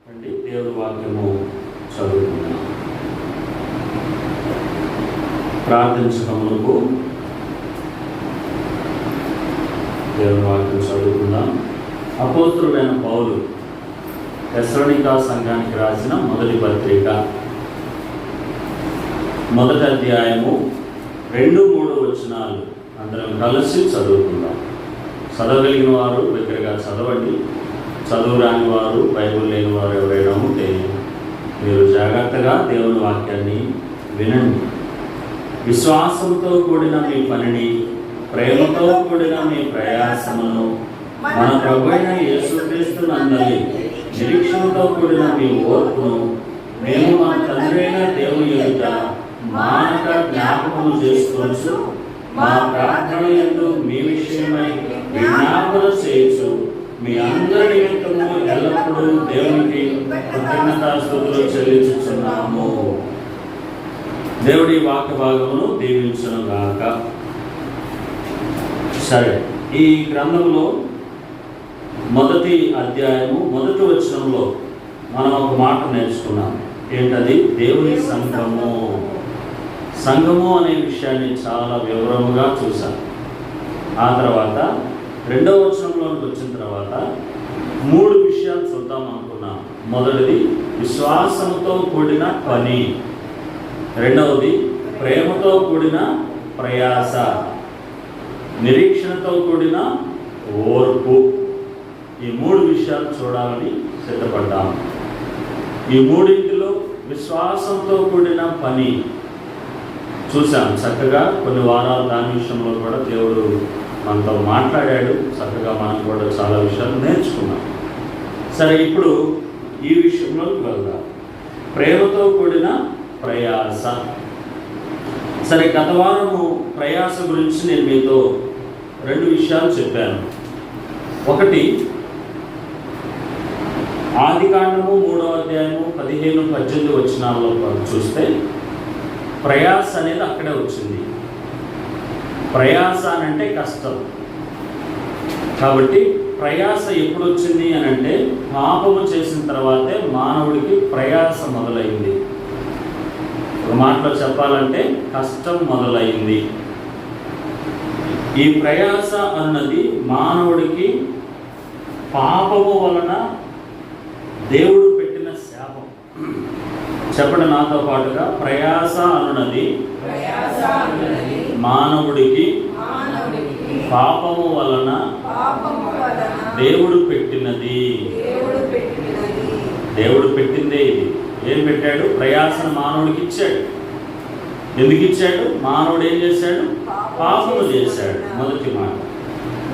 అండి దేవుడి వాక్యము చదువుకుందాం. ప్రార్థించకమునకు దేవుడి వాక్యం చదువుకుందాం. అపోస్తలుడైన పౌలు తెస్సలోనిక సంఘానికి రాసిన మొదటి పత్రిక మొదటి అధ్యాయము 2-3 వచనాలు అందరం కలిసి చదువుకుందాం. చదవగలిగిన వారు దగ్గరగా చదవండి. చదువు రాని వారు, బైబిల్ లేని వారు ఎవరైనా ఉంటే మీరు జాగ్రత్తగా దేవుని వాక్యాన్ని వినండి. విశ్వాసంతో కూడిన మీ పనిని, ప్రేమతో కూడిన మీ ప్రయాసమును మన ప్రభువైన యేసుక్రీస్తునందలి నిరీక్షణతో కూడిన మీ ఓర్పును మేము మన తండ్రైన దేవుని ఎదుట మానక జ్ఞాపకము చేసుకొనుచు మా ప్రార్థన యందు మీ విషయమై విజ్ఞాపన చేయొచ్చు మీ అందరి నిమిత్తము ఎల్లప్పుడూ దేవునికి కృతజ్ఞతాస్తుతులు చెల్లించుచున్నాము. దేవుడి వాక్య భాగమును దీవించును గాక. సరే, ఈ గ్రంథంలో మొదటి అధ్యాయము మొదటి వచనంలో మనం ఒక మాట నేర్చుకున్నాం. ఏంటది? దేవుని సంఘము. సంఘము అనే విషయాన్ని చాలా వివరముగా చూసాం. ఆ తర్వాత 2వ వచనంలోకి వచ్చిన తర్వాత 3 విషయాలు చూద్దాం అనుకున్నాం. మొదటిది విశ్వాసంతో కూడిన పని, రెండవది ప్రేమతో కూడిన ప్రయాస, నిరీక్షణతో కూడిన ఓర్పు. ఈ 3 విషయాలు చూడాలని సిద్ధపడ్డాం. ఈ మూడింటిలో విశ్వాసంతో కూడిన పని చూసాం చక్కగా. కొన్ని వారాలు దాని విషయంలో కూడా దేవుడు మనతో మాట్లాడాడు. చక్కగా మనం కూడా చాలా విషయాలు నేర్చుకున్నాం. సరే, ఇప్పుడు ఈ విషయంలోకి వెళ్దాం. ప్రేమతో కూడిన ప్రయాస. సరే, గత వారము ప్రయాస గురించి నేను మీతో 2 విషయాలు చెప్పాను. ఒకటి, ఆదికాండము 3వ అధ్యాయము 15-18 వచనాల్లో చూస్తే ప్రయాస అనేది అక్కడే వచ్చింది. ప్రయాస అంటే కష్టం. కాబట్టి ప్రయాస ఎప్పుడు వచ్చింది అని అంటే పాపము చేసిన తర్వాతే మానవుడికి ప్రయాస మొదలైంది. ఒక మాటలో చెప్పాలంటే కష్టం మొదలైంది. ఈ ప్రయాస అన్నది మానవుడికి పాపము వలన దేవుడు పెట్టిన శాపం. చెప్పండి నాతో పాటుగా, ప్రయాస అన్నది మానవుడికి పాపము వలన దేవుడు పెట్టినది. దేవుడు పెట్టిందే ఇది. ఏం పెట్టాడు? ప్రయాసను మానవుడికి ఇచ్చాడు. ఎందుకు ఇచ్చాడు? మానవుడు ఏం చేశాడు? పాపము చేశాడు. మొదటి మాట.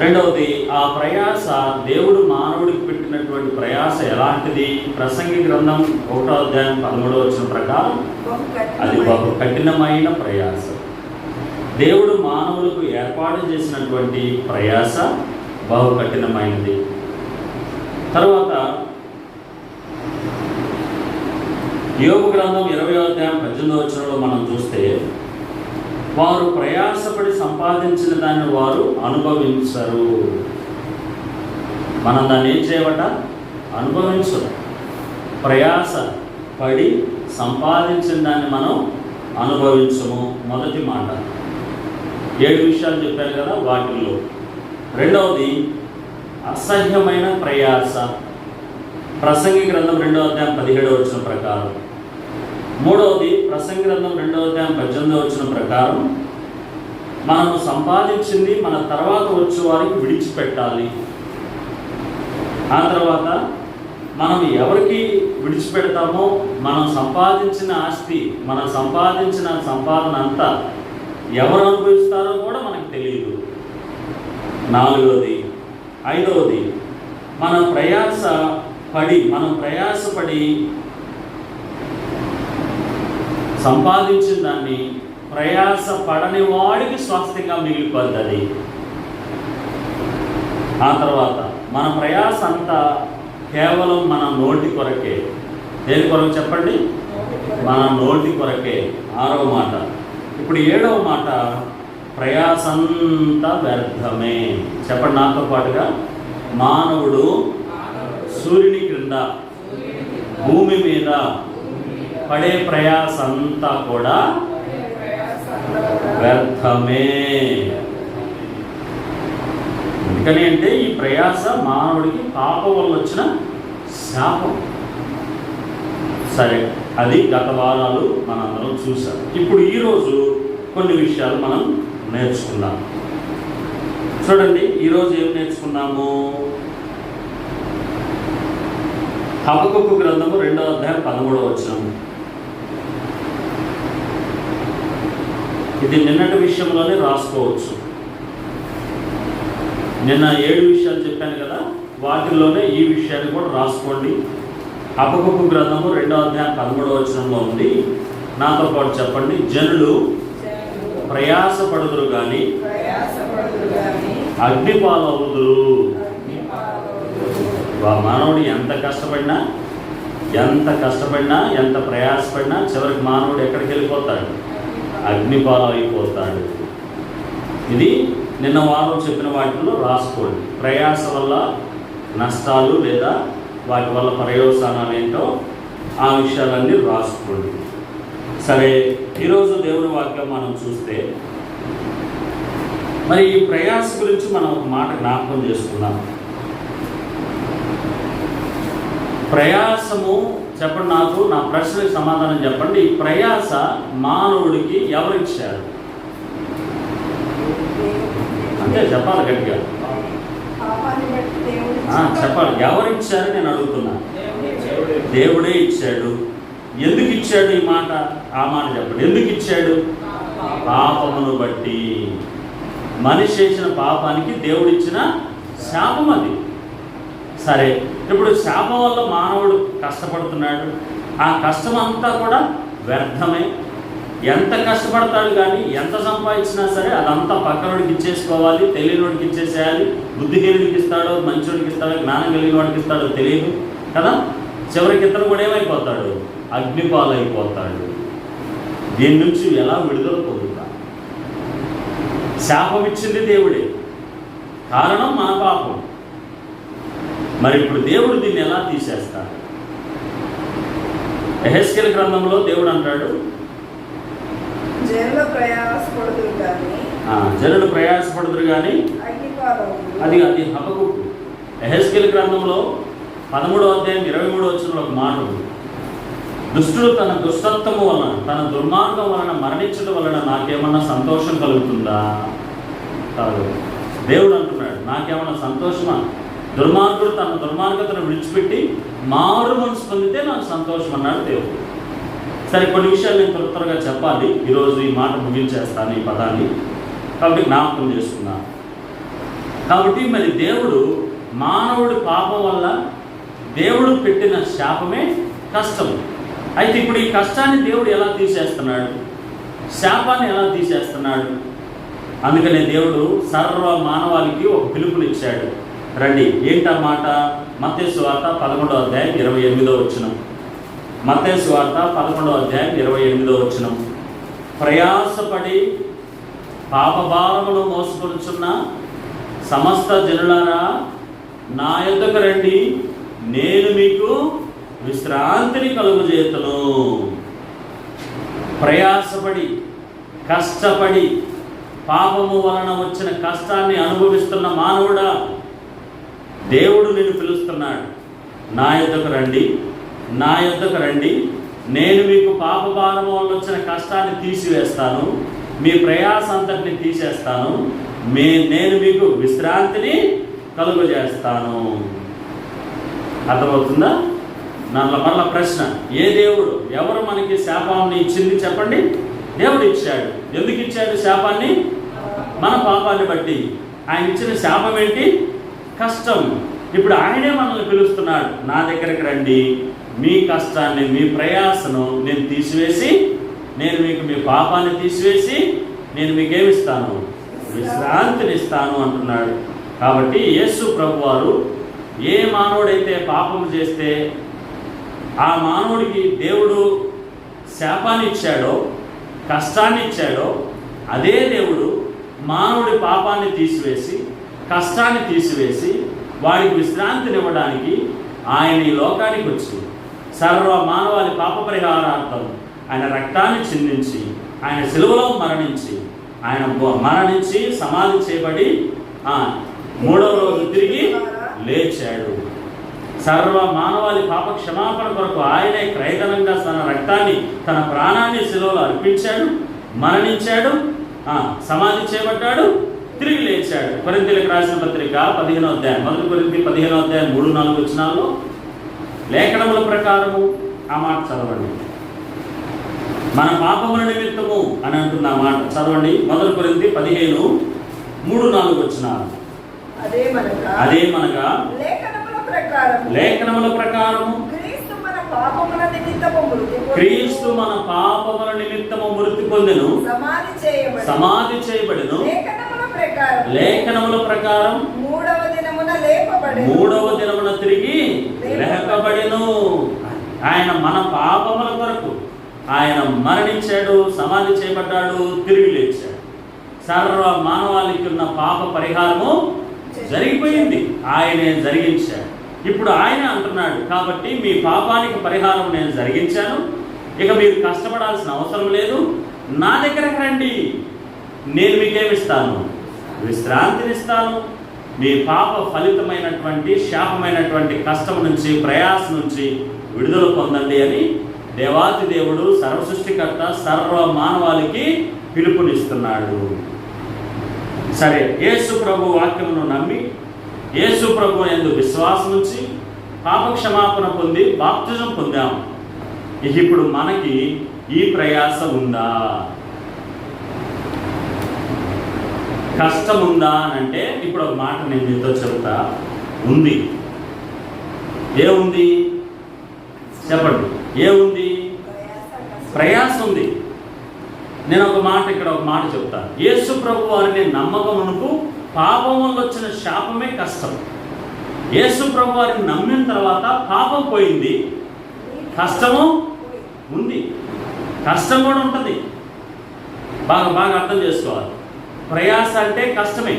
రెండవది, ఆ ప్రయాస దేవుడు మానవుడికి పెట్టినటువంటి ప్రయాస ఎలాంటిది? ప్రసంగి గ్రంథం 1వ అధ్యాయం 13వ వచనం ప్రకారం అది బహు కఠినమైన ప్రయాస. దేవుడు మానవులకు ఏర్పాటు చేసినటువంటి ప్రయాస బహు కఠినమైనది. తర్వాత యోబు గ్రంథం 20వ అధ్యాయం 18వ వచనంలో మనం చూస్తే, వారు ప్రయాసపడి సంపాదించిన దాన్ని వారు అనుభవించరు. మనం దాన్ని ఏం చేయవట? అనుభవించరు. ప్రయాస పడి సంపాదించిన దాన్ని మనం అనుభవించము. మొదటి మాట. 7 విషయాలు చెప్పారు కదా వాటిల్లో. రెండవది అసహ్యమైన ప్రయాస. ప్రసంగి గ్రంథం 2వ అధ్యాయం 17వ వచనం ప్రకారం. మూడవది ప్రసంగి గ్రంథం 2వ అధ్యాయం 18వ వచనం ప్రకారం మనము సంపాదించింది మన తర్వాత వచ్చే వారికి విడిచిపెట్టాలి. ఆ తర్వాత మనం ఎవరికి విడిచిపెడతామో, మనం సంపాదించిన ఆస్తి, మనం సంపాదించిన సంపాదన అంతా ఎవరు అనుభవిస్తారో కూడా మనకు తెలియదు. 4వది 5వది మనం ప్రయాసపడి సంపాదించిన దాన్ని ప్రయాస పడని వాడికి స్వాస్థ్యంగా మిగిలిపోతుంది. ఆ తర్వాత మన ప్రయాస అంతా కేవలం మన నోటి కొరకే. దేని కొరకు చెప్పండి? మన నోటి కొరకే. 6వ మాట. ఇప్పుడు 7వ మాట, ప్రయాసంతా వ్యర్థమే. చెప్పండి నాతో పాటుగా, మానవుడు సూర్యుని క్రింద భూమి మీద పడే ప్రయాస అంతా కూడా వ్యర్థమే. ఎందుకని అంటే ఈ ప్రయాస మానవుడికి పాపం వల్ల వచ్చిన శాపం. సరే, అది గత వారాలు మనందరం చూసాం. ఇప్పుడు ఈరోజు కొన్ని విషయాలు మనం నేర్చుకుందాం. చూడండి, ఈరోజు ఏం నేర్చుకున్నాము? హబక్కూకు గ్రంథము 2వ అధ్యాయం 13వ వచనం. ఇది నిన్నటి విషయంలోనే రాసుకోవచ్చు. నిన్న 7 విషయాలు చెప్పాను కదా, వాటిల్లోనే ఈ విషయాన్ని కూడా రాసుకోండి. హబక్కూకు గ్రంథము 2వ అధ్యాయం 13వ వచనంలో ఉంది. నాతో పాటు చెప్పండి. జనులు ప్రయాసపడుదురు గాని అగ్నిపాలవుదురు. మానవుడు ఎంత కష్టపడినా ఎంత ప్రయాసపడినా చివరికి మానవుడు ఎక్కడికి వెళ్ళిపోతాడు? అగ్నిపాలు అయిపోతాడు. ఇది నిన్న వారం చెప్పిన వాటిలో రాసుకోండి. ప్రయాస వల్ల నష్టాలు లేదా వాటి వల్ల పర్యవసానాలు ఏంటో ఆ విషయాలన్నీ రాసుకోండి. సరే, ఈరోజు దేవుని వాక్యం మనం చూస్తే మరి ఈ ప్రయాస గురించి మనం ఒక మాట జ్ఞాపకం చేసుకుందాం. ప్రయాసము చెప్పండి, నాకు నా ప్రశ్నకి సమాధానం చెప్పండి. ఈ ప్రయాస మానవుడికి ఎవరిచ్చారు? అంటే చెప్పాలి గట్టిగా, చెప్పాలి. ఎవరిచ్చారు నేను అడుగుతున్నా? దేవుడే ఇచ్చాడు. ఎందుకు ఇచ్చాడు? ఈ మాట ఆ మాట చెప్పండి. ఎందుకు ఇచ్చాడు? పాపమును బట్టి. మనిషి చేసిన పాపానికి దేవుడిచ్చిన శాపం అది. సరే, ఇప్పుడు శాపం వల్ల మానవుడు కష్టపడుతున్నాడు. ఆ కష్టం అంతా కూడా వ్యర్థమే. ఎంత కష్టపడతాడు కానీ ఎంత సంపాదించినా సరే అదంతా పక్కనోడికి ఇచ్చేసుకోవాలి, తెలియనివాడికి ఇచ్చేసేయాలి. బుద్ధిహీనుడికి ఇస్తాడో, మంచోడికి ఇస్తాడో, జ్ఞానం కలిగిన వాడికి ఇస్తాడో తెలియదు కదా. చివరికి ఇతను కూడా ఏమైపోతాడు? అగ్నిపాలైపోతాడు. దీని నుంచి ఎలా విడుదల పొందుతా? శాపం ఇచ్చింది దేవుడే, కారణం మన పాపం. మరి ఇప్పుడు దేవుడు దీన్ని ఎలా తీసేస్తాడు? యెహెజ్కేలు గ్రంథంలో దేవుడు అంటాడు, జనులు ప్రయాసపడుదురు కానీ అది హబక్కూకు. యెహెజ్కేలు గ్రంథంలో 13వ అధ్యాయం 23వ వచనంలో ఒక మాట ఉంది. దుష్టుడు తన దుష్టత్వము వలన, తన దుర్మార్గం వలన మరణించడం వలన నాకేమన్నా సంతోషం కలుగుతుందా? కాదు. దేవుడు అంటున్నాడు, నాకేమన్నా సంతోషమా? దుర్మార్గుడు తన దుర్మార్గతను విడిచిపెట్టి మారు మనసు పొందితే నాకు సంతోషం అన్నాడు దేవుడు. సరే, కొన్ని విషయాలు నేను త్వరగా చెప్పాలి. ఈరోజు ఈ మాట ముగించేస్తాను, ఈ పదాన్ని. కాబట్టి జ్ఞాపకం చేసుకున్నాను. కాబట్టి మరి దేవుడు మానవుడి పాపం వల్ల దేవుడు పెట్టిన శాపమే కష్టం. అయితే ఇప్పుడు ఈ కష్టాన్ని దేవుడు ఎలా తీసేస్తున్నాడు? శాపాన్ని ఎలా తీసేస్తున్నాడు? అందుకనే దేవుడు సర్వ మానవాళికి ఒక పిలుపునిచ్చాడు. రండి, ఏంటన్నమాట? మత్తయి సువార్త 11వ అధ్యాయం 28వ వచనం. మత్తయి సువార్త 11వ అధ్యాయం 28వ వచనం. ప్రయాసపడి పాపభారమును మోసుకొనుచున్న సమస్త జనులారా, నా యొద్దకు రండి, నేను మీకు విశ్రాంతిని కలుగజేతును. ప్రయాసపడి కష్టపడి పాపము వలన వచ్చిన కష్టాన్ని అనుభవిస్తున్న మానవుడా, దేవుడు నిన్ను పిలుస్తున్నాడు. నా యొద్దకు రండి, నా యొద్దకు రండి, నేను మీకు పాపభారము వల్ల వచ్చిన కష్టాన్ని తీసివేస్తాను, మీ ప్రయాస అంతటిని తీసేస్తాను, నేను మీకు విశ్రాంతిని కలుగజేస్తాను. అర్థమవుతుందా? మళ్ళా ప్రశ్న, ఏ దేవుడు, ఎవరు మనకి శాపాన్ని ఇచ్చింది చెప్పండి? దేవుడు ఇచ్చాడు. ఎందుకు ఇచ్చాడు శాపాన్ని? మన పాపాన్ని బట్టి. ఆయన ఇచ్చిన శాపం ఏంటి? కష్టం. ఇప్పుడు ఆయనే మనల్ని పిలుస్తున్నాడు, నా దగ్గరికి రండి, మీ కష్టాన్ని, మీ ప్రయాసను నేను తీసివేసి, నేను మీకు మీ పాపాన్ని తీసివేసి నేను మీకేమిస్తాను? విశ్రాంతిని ఇస్తాను అంటున్నాడు. కాబట్టి యేసు ప్రభువారు ఏ మానవుడైతే పాపం చేస్తే ఆ మానవుడికి దేవుడు శాపాన్ని ఇచ్చాడో, కష్టాన్ని ఇచ్చాడో, అదే దేవుడు మానవుడి పాపాన్ని తీసివేసి, కష్టాన్ని తీసివేసి, వాడికి విశ్రాంతినివ్వడానికి ఆయన ఈ లోకానికి వచ్చి సర్వ మానవాళి పాప పరిహారార్థం ఆయన రక్తాన్ని చిందించి, ఆయన సిలువలో మరణించి, ఆయన మరణించి సమాధి చేయబడి మూడవ రోజు తిరిగి లేచాడు. సర్వ మానవాళి పాప క్షమాపణ కొరకు ఆయనే క్రయధనంగా తన రక్తాన్ని, తన ప్రాణాన్ని సిలువలో అర్పించాడు, మరణించాడు, సమాధి చేయబడ్డాడు, తిరిగి లేచాడు. కొరింథీయులకు రాసిన పత్రిక 15వ అధ్యాయం, 1 కొరింథీ 15వ అధ్యాయం 3-4 వచనాల్లో లేఖనముల ప్రకారము ఆ మాట చదవండి. మన పాపముల నిమిత్తము అని అంటున్న మాట చదవండి. 1 కొరింథీ 15:3-4 వచనాలు. అదేమనగా లేఖనముల ప్రకారము క్రీస్తు మన పాపముల నిమిత్తము మృతి పొందెను, సమాధి చేయబడెను, లేఖనముల ప్రకారం మూడవ దినమున తిరిగి లేపబడెను. ఆయన మన పాపముల కొరకు ఆయన మరణించాడు, సమాధి చేయబడ్డాడు, తిరిగి లేచాడు. సర్వ మానవాళికి ఉన్న పాప పరిహారము జరిగిపోయింది, ఆయనే జరిగించాడు. ఇప్పుడు ఆయన అంటున్నాడు, కాబట్టి మీ పాపానికి పరిహారం నేను జరిగించాను, ఇక మీరు కష్టపడాల్సిన అవసరం లేదు, నా దగ్గరకు రండి, నేను మీకేమిస్తాను? విశ్రాంతినిస్తాను. మీ పాప ఫలితమైనటువంటి శాపమైనటువంటి కష్టం నుంచి, ప్రయాస నుంచి విడుదల పొందండి అని దేవాతి దేవుడు సర్వసృష్టికర్త సర్వ మానవాళికి పిలుపునిస్తున్నాడు. సరే, యేసు ప్రభు వాక్యమును నమ్మి, యేసు ప్రభు యందు విశ్వాసం ఉంచి పాప క్షమాపణ పొంది బాప్తిజం పొందాం. ఇప్పుడు మనకి ఈ ప్రయాస ఉందా? కష్టం ఉందా అని అంటే ఇప్పుడు ఒక మాట నేను మీతో చెప్తా. ఉంది. ఏముంది చెప్పండి? ఏముంది? ప్రయాస ఉంది. నేను ఒక మాట చెప్తాను. యేసు ప్రభు వారిని నమ్మకమునకు పాపం వల్ల వచ్చిన శాపమే కష్టం. యేసు ప్రభు వారిని నమ్మిన తర్వాత పాపం పోయింది, కష్టము ఉంది, కష్టం కూడా ఉంటుంది. బాగా అర్థం చేసుకోవాలి. ప్రయాస అంటే కష్టమే.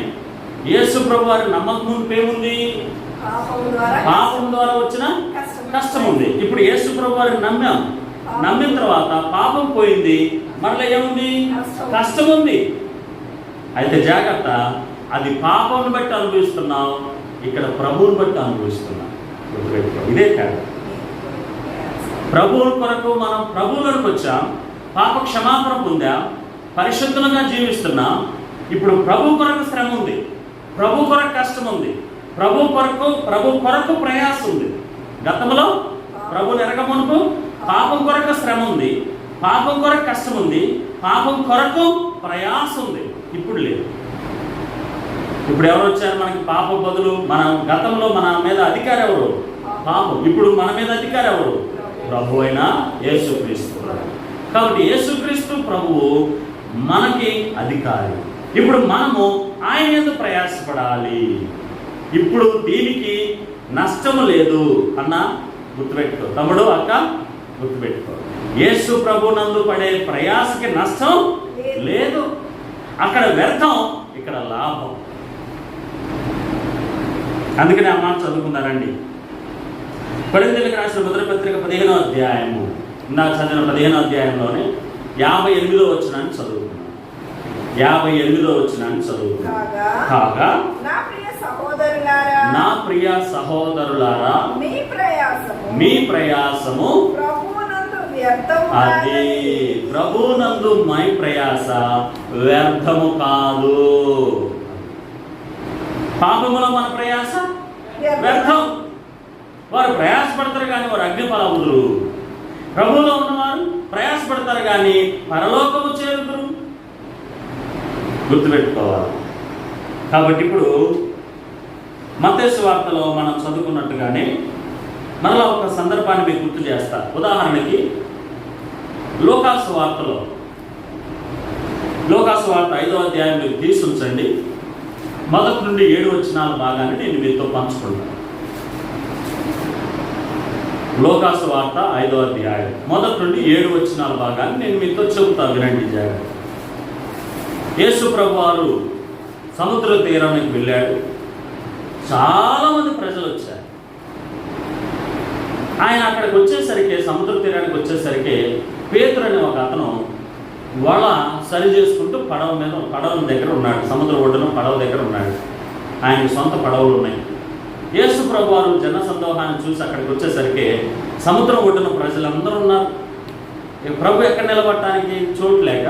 యేసు ప్రభు వారి నమ్మకం ఏముంది? పాపం ద్వారా వచ్చిన కష్టం ఉంది. ఇప్పుడు యేసు ప్రభు వారిని నమ్మిన తర్వాత పాపం పోయింది, మరలా ఏముంది? కష్టం ఉంది. అయితే జాగ్రత్త, అది పాపం బట్టి అనుభవిస్తున్నావు, ఇక్కడ ప్రభువుని బట్టి అనుభవిస్తున్నాం. ఇదే కాదు. ప్రభువు కొరకు మనం ప్రభువులకు వచ్చాం, పాప క్షమాపణ పొందాం, పరిశుద్ధంగా జీవిస్తున్నాం. ఇప్పుడు ప్రభు కొరకు శ్రమ ఉంది, ప్రభు కొరకు కష్టం ఉంది, ప్రభు కొరకు ప్రయాస ఉంది. గతంలో ప్రభు ఎరగమునుపు పాపం కొరకు శ్రమ ఉంది, పాపం కొరకు కష్టం ఉంది, పాపం కొరకు ప్రయాస ఉంది. ఇప్పుడు లేదు. ఇప్పుడు ఎవరు వచ్చారు మనకి? పాప బదులు. మన గతంలో మన మీద అధికారి ఎవరు? పాపం. ఇప్పుడు మన మీద అధికారి ఎవరు? ప్రభు అయిన యేసుక్రీస్తు. కాబట్టి యేసుక్రీస్తు ప్రభువు మనకి అధికారి. ఇప్పుడు మనము ఆయన మీద ప్రయాసపడాలి. ఇప్పుడు దీనికి నష్టము లేదు అన్న గుర్తుపెట్టుకో. తమ్ముడు, అక్క, గుర్తుపెట్టుకో. యేసు ప్రభు నందు పడే ప్రయాసకి నష్టం లేదు. అక్కడ వ్యర్థం, ఇక్కడ లాభం. అందుకని ఆ మాట చదువుకున్నారండి. కొరింథీయులకు రాసిన మొదటి పత్రిక 15వ అధ్యాయము, ఇందాక చదివిన 15వ అధ్యాయంలోనే 58వ వచనాన్ని చదువుకున్నాం. 58వ వచనాన్ని చదువుకున్నాం. కాగా నా ప్రియ సహోదరులారా, మీ ప్రయాసము అది ప్రభునందు మై ప్రయాస వ్యర్థము కాదు. పాపములో మన ప్రయాస వ్యర్థం. వారు ప్రయాసపడతారు కానీ వారు అగ్నిఫలములు. ప్రభువులో ఉన్నవారు ప్రయాసపడతారు కానీ పరలోకము చేరుదురు. గుర్తుపెట్టుకోవాలి. కాబట్టి ఇప్పుడు మత్తయి సువార్తలో మనం చదువుకున్నట్టుగానే మరలా ఒక సందర్భాన్ని మీకు గుర్తు చేస్తా. ఉదాహరణకి లోకాసు వార్తలో, లోకాసు వార్త 5వ అధ్యాయం మీరు తీసి ఉంచండి. 1 నుండి 7 వచనాల భాగాన్ని నేను మీతో పంచుకుంటాను. లోకాసు వార్త 5వ అధ్యాయం 1 నుండి 7 వచనాల భాగాన్ని నేను మీతో చెబుతాను, వినండి జాగ్రత్త. యేసు ప్రభు వారు సముద్ర తీరానికి వెళ్ళాడు. చాలామంది ప్రజలు వచ్చారు. ఆయన అక్కడికి వచ్చేసరికి, సముద్ర తీరానికి వచ్చేసరికి, పేతురు అనే ఒక అతను వల సరి చేసుకుంటూ పడవ దగ్గర ఉన్నాడు. సముద్ర ఒడ్డున పడవ దగ్గర ఉన్నాడు. ఆయనకి సొంత పడవలు ఉన్నాయి. యేసు ప్రభు వారు జన సందోహాన్ని చూసి అక్కడికి వచ్చేసరికి సముద్రం ఒడ్డున ప్రజలందరూ ఉన్నారు. ప్రభు ఎక్కడ నిలబడటానికి చోటు లేక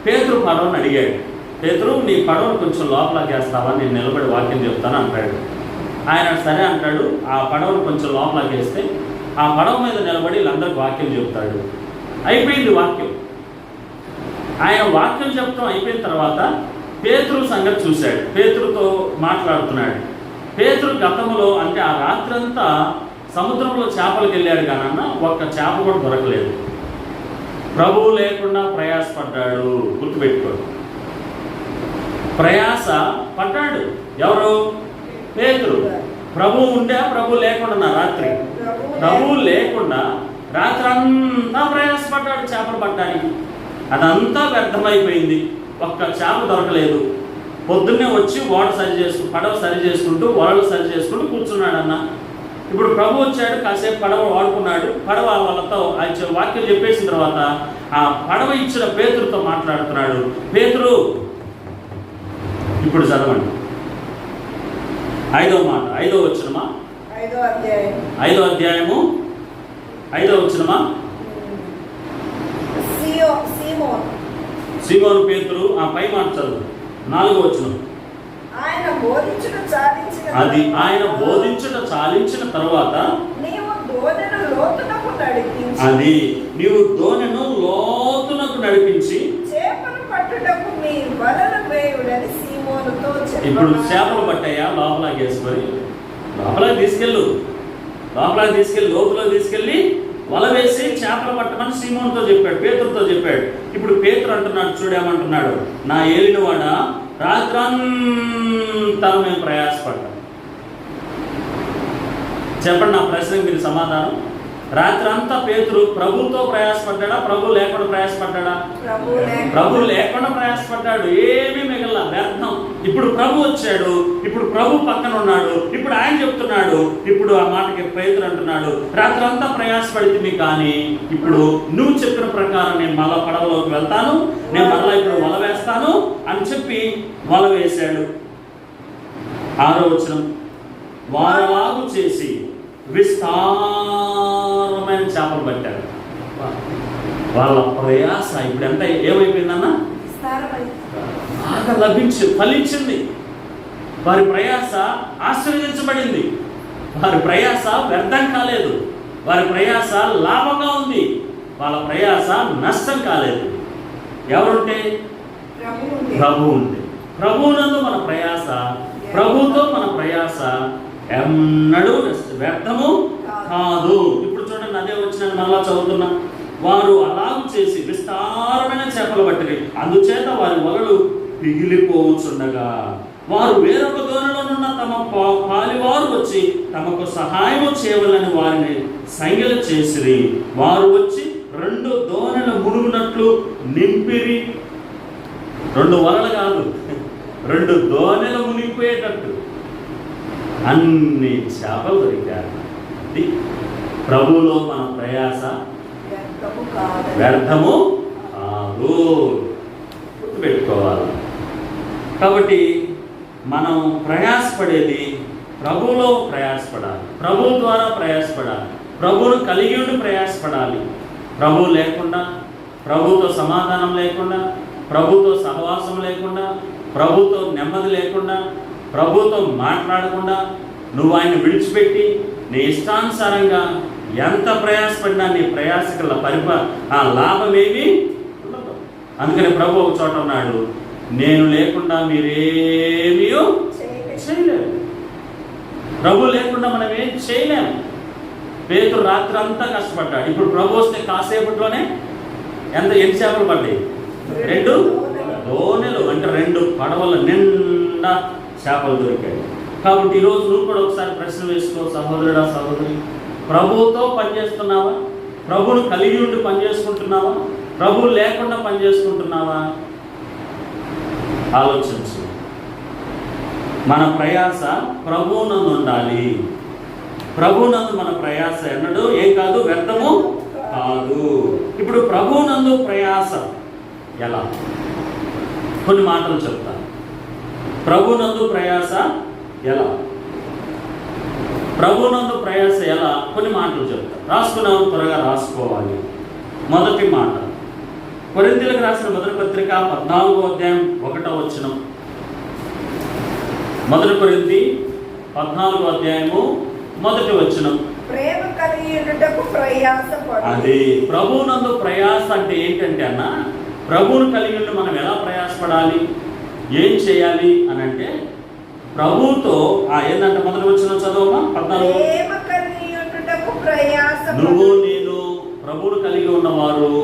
పేతురు పడవని అడిగాడు. పేతురు, నీ పడవను కొంచెం లోపలికి వేస్తావా, నేను నిలబడి వాక్యం చెప్తాను అంటాడు. ఆయన సరే అంటాడు. ఆ పడవను కొంచెం లోపలికి వేస్తే ఆ పడవ మీద నిలబడి వీళ్ళందరికీ వాక్యం చెప్తాడు. అయిపోయింది వాక్యం. ఆయన వాక్యం చెప్పడం అయిపోయిన తర్వాత పేతురు సంగతి చూశాడు. పేతురుతో మాట్లాడుతున్నాడు. పేతురు గతంలో, అంటే ఆ రాత్రంతా సముద్రంలో చేపలకు వెళ్ళాడు కానన్నా ఒక్క చేప కూడా దొరకలేదు. ప్రభువు లేకుండా ప్రయాసపడ్డాడు. గుర్తుపెట్టుకోడు. ప్రయాస పడ్డాడు. ఎవరు? పేతురు. ప్రభువు ఉండే, ప్రభువు లేకుండా రాత్రి, ప్రభువు లేకుండా రాత్రి అంతా ప్రయాసపడ్డాడు చేపలు పట్టడానికి. అదంతా వ్యర్థమైపోయింది. ఒక్క చేప దొరకలేదు. పొద్దున్నే వచ్చి పడవ సరి చేసుకుంటూ వలలు సరి చేసుకుంటూ కూర్చున్నాడన్న. ఇప్పుడు ప్రభు వచ్చాడు, కాసేపు పడవ వాడుకున్నాడు. పడవ వాళ్ళతో ఆయన వాక్యం చెప్పేసిన తర్వాత ఆ పడవ ఇచ్చిన పేతురుతో మాట్లాడుతున్నాడు. పేతురు, ఇప్పుడు చదవండి 5వ మాట, 5వ వచనమా, 5వ అధ్యాయము 5వ వచనమా. సీమోను పేతురు, ఆ పై మాట చదువు, 4వ వచనం. ఆయన బోధించుట చాలించిన తర్వాత అది నీవు దోణెను లోతునకు నడిపించి చేపలు పట్టుటకు మీ వలలు వేయుడని సీమోనుతో చెప్పగా. ఇప్పుడు చేపలు పట్టాయా, లోపలికి వేసుకొని లోపలికి తీసుకెళ్ళు, లోతులో తీసుకెళ్ళి వల వేసి చేపలు పట్టమని సీమోనుతో చెప్పాడు, పేతురుతో చెప్పాడు. ఇప్పుడు పేతురు అంటున్నాడు, చూడేమంటున్నాడు, నా ఏలినవాడా, రాత్రంతా మేము ప్రయాసపడ్డాం. చెప్పండి, నా ప్రశ్నకు మీరు సమాధానం. రాత్రంతా పేతురు ప్రభుతో ప్రయాసపడ్డా, ప్రభు లేకుండా ప్రయాసపడ్డా? ప్రభు లేకుండా ప్రయాసపడ్డాడు. ఏమీ మిగల, వ్యర్థం. ఇప్పుడు ప్రభు వచ్చాడు, ఇప్పుడు ప్రభు పక్కన ఉన్నాడు, ఇప్పుడు ఆయన చెప్తున్నాడు. ఇప్పుడు ఆ మాటకి పేతురు అంటున్నాడు, రాత్రంతా ప్రయాసపడితే కానీ ఇప్పుడు నువ్వు చెప్పిన ప్రకారం నేను మళ్ళా పడవలోకి వెళ్తాను, నేను మళ్ళా ఇప్పుడు వల వేస్తాను అని చెప్పి వల వేశాడు. 6వ వచనం, వారలాగు చేసి విస్తారమైన చేపలు పట్టారు. వాళ్ళ ప్రయాస ఇప్పుడు ఎంత ఏమైపోయిందన్న? బాగా ఫలించింది. వారి ప్రయాస ఆశీర్వదించబడింది. వారి ప్రయాస వ్యర్థం కాలేదు. వారి ప్రయాస లాభంగా ఉంది. వాళ్ళ ప్రయాస నష్టం కాలేదు. ఎవరుంటే? ప్రభు ఉంటే. ప్రభువునందు మన ప్రయాస, ప్రభుతో మన ప్రయాస ఎన్నడూ వ్యర్థము కాదు. ఇప్పుడు చూడండి, అదే వచ్చిన మళ్ళా చదువుతున్నా. వారు అలాగు చేసి విస్తారమైన చేపలు పట్టిరి, అందుచేత వారి వలలు పిగిలిపోవచ్చుండగా వారు వేరొక దోణిలోనున్న తమ పాలివారు వచ్చి తమకు సహాయం చేయవలని వారిని సంఖ్యలు చేసిరి. వారు వచ్చి 2 దోణెల మునుగునట్లు నింపిరి. 2 వలలు కాదు, 2 దోణెలు మునిగిపోయేటట్టు అన్ని చేపలు దొరికారు. ప్రభువులో మన ప్రయాస వ్యర్థము కాదు, గుర్తుపెట్టుకోవాలి. కాబట్టి మనం ప్రయాసపడేది ప్రభువులో ప్రయాసపడాలి, ప్రభువు ద్వారా ప్రయాసపడాలి, ప్రభువును కలిగి ఉండి ప్రయాసపడాలి. ప్రభువు లేకుండా, ప్రభువుతో సమాధానం లేకుండా, ప్రభువుతో సహవాసం లేకుండా, ప్రభువుతో నెమ్మది లేకుండా, ప్రభువుతో మాట్లాడకుండా నువ్వు ఆయన విడిచిపెట్టి నీ ఇష్టానుసారంగా ఎంత ప్రయాసపడినా నీ ప్రయాసకుల ఆ లాభమేమీ ఉండదు. అందుకని ప్రభు ఒక చోట ఉన్నాడు, నేను లేకుండా మీరేమీ చేయలేరు. ప్రభు లేకుండా మనం ఏం చేయలేము. పేతురు రాత్రి అంతా కష్టపడ్డాడు. ఇప్పుడు ప్రభు వస్తే కాసేపట్లోనే ఎన్ని చేపలు పడ్డాయి? 2 దోణెలు, అంటే 2 పడవల నిండా చేపలు దొరికాయి. కాబట్టి ఈరోజు నువ్వు కూడా ఒకసారి ప్రశ్న వేసుకో, సహోదరుడా సహోదరి, ప్రభువుతో పనిచేస్తున్నావా? ప్రభువును కలిగి ఉండి పనిచేసుకుంటున్నావా? ప్రభువు లేకుండా పనిచేసుకుంటున్నావా? ఆలోచించు. మన ప్రయాస ప్రభువునందు ఉండాలి. ప్రభువునందు మన ప్రయాస ఎన్నడూ ఏం కాదు, వ్యర్థము కాదు. ఇప్పుడు ప్రభువునందు ప్రయాస ఎలా? కొన్ని మాటలు చెప్తాను. ప్రభువునందు ప్రయాస ఎలా? ప్రభువునందు ప్రయాస ఎలా? కొన్ని మాటలు చెప్తాను. రాసుకున్నాము, త్వరగా రాసుకోవాలి. మొదటి మాట, కొరింథీయులకు రాసిన మొదటి పత్రిక 14వ అధ్యాయం 1వ వచనం. మొదటి కొరింథీ 14వ అధ్యాయము 1వ వచనం. ప్రేమ కలిగి ఉండుటకు ప్రయాసపడు. అది ప్రభువునందు ప్రయాస అంటే ఏంటంటే అన్న, ప్రభువును కలిగి ఉండి మనం ఎలా ప్రయాసపడాలి, ఏం చేయాలి అని అంటే, ప్రభువుతో ఏంటంటే మొదటి వచనం చదవమా 14. ప్రేమ కలిగి ఉండుటకు ప్రయాసపడు. నువ్వు నేను ప్రభువును కలిగి ఉన్నవారు,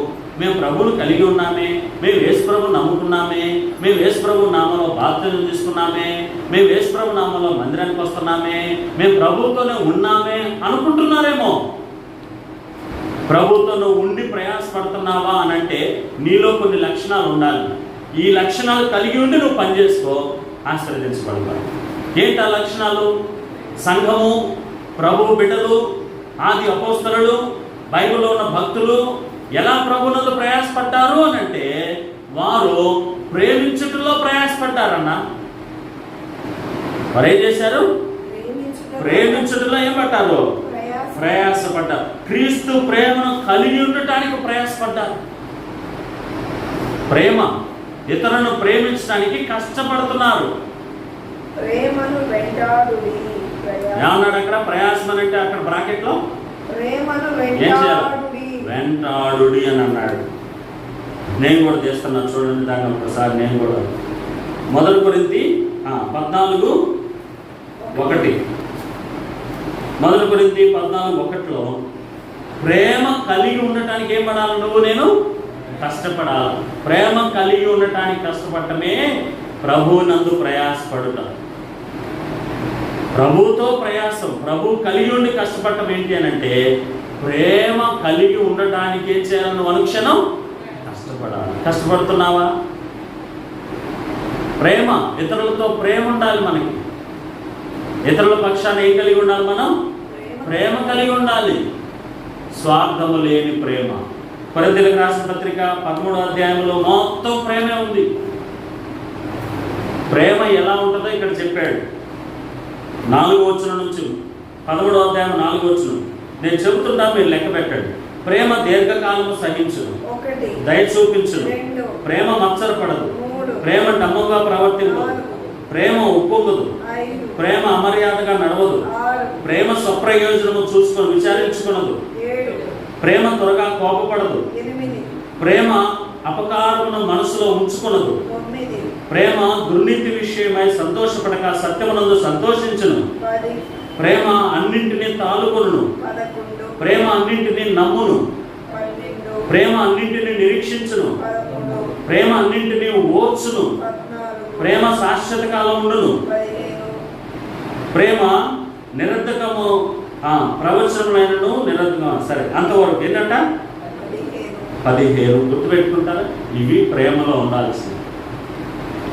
మేము ప్రభువును కలిగి ఉన్నామే, మేము యేసు ప్రభువును నమ్ముకున్నామే, మేము యేసు ప్రభు నామలో బాప్తిజం తీసుకున్నామే, మేము యేసు ప్రభు నామలో మందిరానికి వస్తున్నామే, మేము ప్రభువుతోనే ఉన్నామే అనుకుంటున్నారేమో. ప్రభువుతో నువ్వు ఉండి ప్రయాసపడుతున్నావా అని అంటే నీలో కొన్ని లక్షణాలు ఉండాలి. ఈ లక్షణాలు కలిగి ఉండి నువ్వు పనిచేసుకో, ఆశీర్వదించబడతావు. ఏంటి ఆ లక్షణాలు? సంఘము, ప్రభువు బిడ్డలు, ఆది అపోస్తలులు, బైబిల్లో ఉన్న భక్తులు ఎలా ప్రభువునందు ప్రయాసపడ్డారు అని అంటే, వారు ప్రేమించుటలో ప్రయాసపడ్డారన్న. వారు ఏం చేశారు? ప్రేమించుటలో ఏం పడ్డారు? ప్రయాసపడ్డారు. క్రీస్తు ప్రేమను కలిగి ఉండటానికి ప్రయాసపడ్డారు. ప్రేమ, ఇతరులను ప్రేమించడానికి కష్టపడుతున్నారు. ప్రేమను వెంటాడుడి. ఏమన్నాడు అక్కడ? ప్రయాసం అంటే అక్కడ బ్రాకెట్లో ప్రేమను ఏం చేయాలి? వెంటాడుడి అని అన్నాడు. నేను కూడా చేస్తున్నా, చూడండి దాన్ని ఒకసారి. నేను కూడా మొదటి కొరింథీ 14:1. మొదటి కొరింథీ 14:1లో ప్రేమ కలిగి ఉండటానికి ఏం పడాలి? నువ్వు నేను కష్టపడాలి. ప్రేమ కలిగి ఉండటానికి కష్టపడటమే ప్రభువునందు ప్రయాసపడుట. ప్రభువుతో ప్రయాసం, ప్రభువు కలిగి ఉండి కష్టపడటం ఏంటి అని అంటే, ప్రేమ కలిగి ఉండటానికి ఏం చేయాలి? నువ్వు అనుక్షణం కష్టపడాలి. కష్టపడుతున్నావా? ప్రేమ, ఇతరులతో ప్రేమ ఉండాలి మనకి. ఇతరుల పక్షాన్ని ఏం కలిగి ఉండాలి? మనం ప్రేమ కలిగి ఉండాలి. స్వార్థము లేని ప్రేమ. కొరింథీయులకు రాసిన పత్రిక 13వ అధ్యాయంలో మొత్తం ప్రేమే ఉంది. ప్రేమ ఎలా ఉంటుందో ఇక్కడ చెప్పాడు. 4వ వచనం నుంచి 13వ అధ్యాయం 4వ వచనం నేను చెబుతున్నా, మీరు లెక్క పెట్టండి. ప్రేమ దీర్ఘకాలము సహించును, దయ చూపించును, ప్రేమ మత్సరపడదు, ప్రేమ నమ్మకంగా ప్రవర్తించదు, ప్రేమ ఉప్పొంగదు, ప్రేమ అమర్యాదగా నడవదు, ప్రేమ స్వప్రయోజనము చూసుకొని విచారించుకున్నదు, ప్రేమ త్వరగా కోపపడదు, ప్రేమ అపకారమును మనసులో ఉంచుకున్నదు, ప్రేమ దుర్నీతి విషయమై సంతోషపడక సత్యమునందు సంతోషించును, ప్రేమ అన్నింటినీ తాలుకొనును, ప్రేమ అన్నింటినీ నమ్మును, ప్రేమ అన్నింటినీ నిరీక్షించును, ప్రేమ అన్నింటినీ ఓర్చును, ప్రేమ శాశ్వత కాలం ఉండును, ప్రేమ నిరర్ధకము ప్రవచనములైనను నిరర్ధకం. సరే, అంతవరకు ఏంటంట? 15 గుర్తుపెట్టుకుంటారా? ఇవి ప్రేమలో ఉండాల్సింది.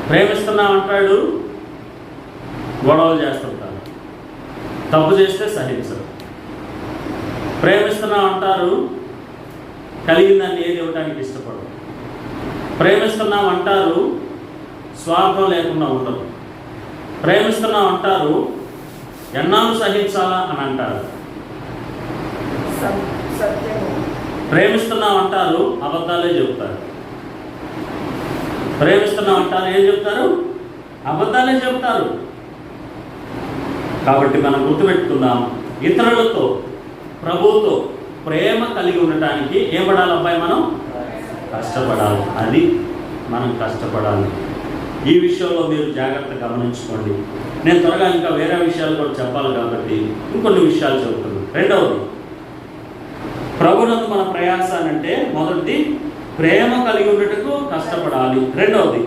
ప్రేమిస్తున్నాం అంటాడు, గొడవలు చేస్తుంటారు, తప్పు చేస్తే సహించరు. ప్రేమిస్తున్నాం అంటారు, కలిగిందాన్ని ఏది ఇవ్వడానికి ఇష్టపడరు. ప్రేమిస్తున్నాం అంటారు, స్వార్థం లేకుండా ఉండరు. ప్రేమిస్తున్నాం అంటారు, ఎన్నాళ్ళు సహించాలా అని అంటారు. ప్రేమిస్తున్నాం అంటారు, అబద్ధాలే చెబుతారు. ప్రేమిస్తున్నాం అంటారు, ఏం చెప్తారు? అబద్ధాలే చెబుతారు. కాబట్టి మనం గుర్తుపెట్టుకుందాం, ఇతరులతో ప్రభువుతో ప్రేమ కలిగి ఉండటానికి ఏం పడాలి అబ్బాయి? మనం కష్టపడాలి. అది మనం కష్టపడాలి. ఈ విషయంలో మీరు జాగ్రత్త గమనించుకోండి. నేను త్వరగా ఇంకా వేరే విషయాలు కూడా చెప్పాలి కాబట్టి ఇంకొన్ని విషయాలు చెబుతున్నాను. రెండవది, ప్రభువునందు మన ప్రయాసానంటే మొదటిది ప్రేమ కలిగి ఉండటకు కష్టపడాలి. రెండవది,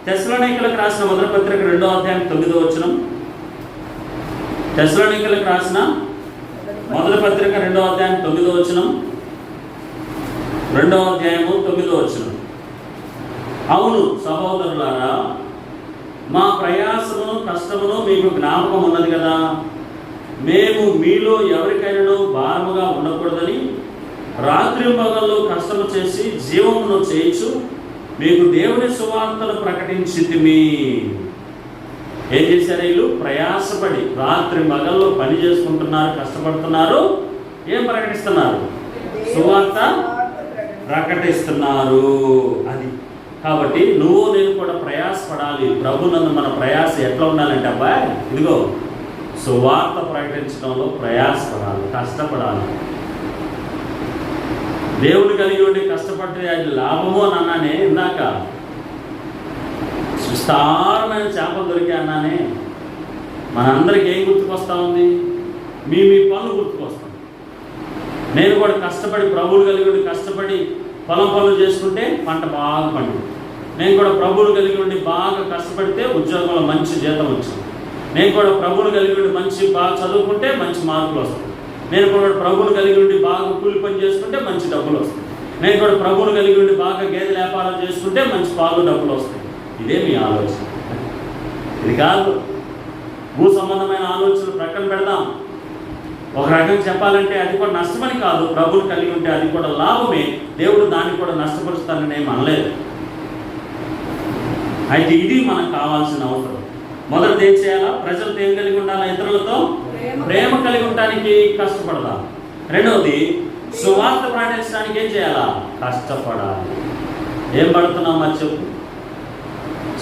తెస్సలోనికీయులకు రాసిన మొదటి పత్రిక 2వ అధ్యాయం 9వ వచనం. తెస్సలోనికీయులకు రాసిన మొదటి పత్రిక 2వ అధ్యాయం 9వ వచనం. 2వ అధ్యాయము 9వ వచనం. అవును సహోదరులారా, మా ప్రయాసమును కష్టమును మీకు జ్ఞాపకం ఉన్నది కదా. మేము మీలో ఎవరికైనా భారముగా ఉండకూడదని రాత్రి పగళ్ళు కష్టము చేసి జీవమును చేయొచ్చు మీకు దేవుని సువార్తను ప్రకటించితిమి. ఏం చేశారు వీళ్ళు? ప్రయాసపడి రాత్రి పగళ్ళు పని చేసుకుంటున్నారు, కష్టపడుతున్నారు. ఏం ప్రకటిస్తున్నారు? సువార్త ప్రకటిస్తున్నారు. అది కాబట్టి నువ్వు నేను కూడా ప్రయాసపడాలి. ప్రభునందు మన ప్రయాస ఎట్లా ఉండాలంటే అబ్బాయి ఇదిగో సువార్త ప్రకటించడంలో ప్రయాసపడాలి, కష్టపడాలి. దేవుడు కలిగి ఉండి కష్టపడితే అది లాభము అని అన్నానే ఇందాక. విస్తారమైన చేపలు దొరికే అన్నానే. మనందరికి ఏం గుర్తుకొస్తా ఉంది? మీ పనులు గుర్తుకొస్తాం. నేను కూడా కష్టపడి ప్రభువులు కలిగి ఉండి కష్టపడి పొలం పనులు చేసుకుంటే పంట బాగా పండు. నేను కూడా ప్రభువులు కలిగి ఉండి బాగా కష్టపడితే ఉద్యోగంలో మంచి జీతం వచ్చింది. నేను కూడా ప్రభువులు కలిగి ఉండి మంచి బాగా చదువుకుంటే మంచి మార్కులు వస్తాయి. నేను కూడా ప్రభువులు కలిగి ఉండి బాగా కూలి పని చేసుకుంటే మంచి డబ్బులు వస్తాయి. నేను కూడా ప్రభువులు కలిగి ఉండి బాగా గేదె వ్యాపారం చేసుకుంటే మంచి పాలు డబ్బులు వస్తాయి. ఇదే మీ ఆలోచన. ఇది కాదు. భూ సంబంధమైన ఆలోచనలు ప్రక్కన పెడదాం. ఒక రకంగా చెప్పాలంటే అది కూడా నష్టమని కాదు. ప్రభువులు కలిగి ఉంటే అది కూడా లాభమే. దేవుడు దాన్ని కూడా నష్టపరుస్తానని ఏం అనలేదు. అయితే ఇది మనకు కావాల్సిన అవసరం. మొదటిది ఏం చేయాలా? ప్రజలతో ఏం కలిగి ఉండాలా? ఇతరులతో ప్రేమ కలిగి ఉండడానికి కష్టపడదాం. రెండవది సువార్త ప్రకటించడానికి ఏం చేయాలా? కష్టపడాలి. ఏం పడుతున్నాం మరి చెప్పు?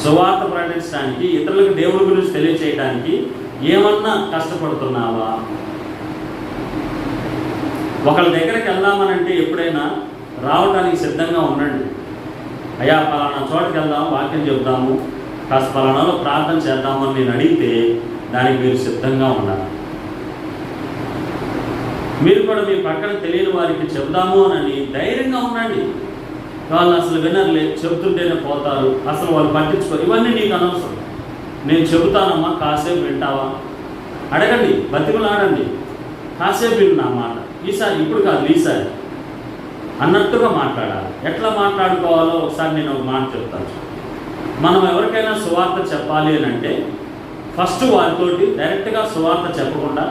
సువార్త ప్రకటించడానికి, ఇతరులకు దేవుడి గురించి తెలియచేయడానికి ఏమన్నా కష్టపడుతున్నావా? ఒకళ్ళ దగ్గరికి వెళ్దామనంటే ఎప్పుడైనా రావడానికి సిద్ధంగా ఉండండి. అయ్యా పలానా చోటుకి వెళ్దాం, వాక్యం చెప్దాము, కాస్త పలానాలో ప్రార్థన చేద్దాము అని నేను అడిగితే దానికి మీరు సిద్ధంగా ఉండాలి. మీరు కూడా మీ పక్కన తెలియని వారికి చెప్దాము అని ధైర్యంగా ఉండండి. వాళ్ళు అసలు వినర్లే, చెబుతుంటేనే పోతారు, అసలు వాళ్ళు పట్టించుకోరు. ఇవన్నీ నీకు అనవసరం. నేను చెబుతానమ్మా, కాసేపు వింటావా? అడగండి, బతిమలాడండి, కాసేపు విను నా మాట, ఈసారి ఇప్పుడు కాదు ఈసారి అన్నట్టుగా మాట్లాడాలి. ఎట్లా మాట్లాడుకోవాలో ఒకసారి నేను ఒక మాట చెప్తాను. మనం ఎవరికైనా సువార్త చెప్పాలి అని అంటే ఫస్ట్ వారితోటి డైరెక్ట్గా సువార్త చెప్పకుండా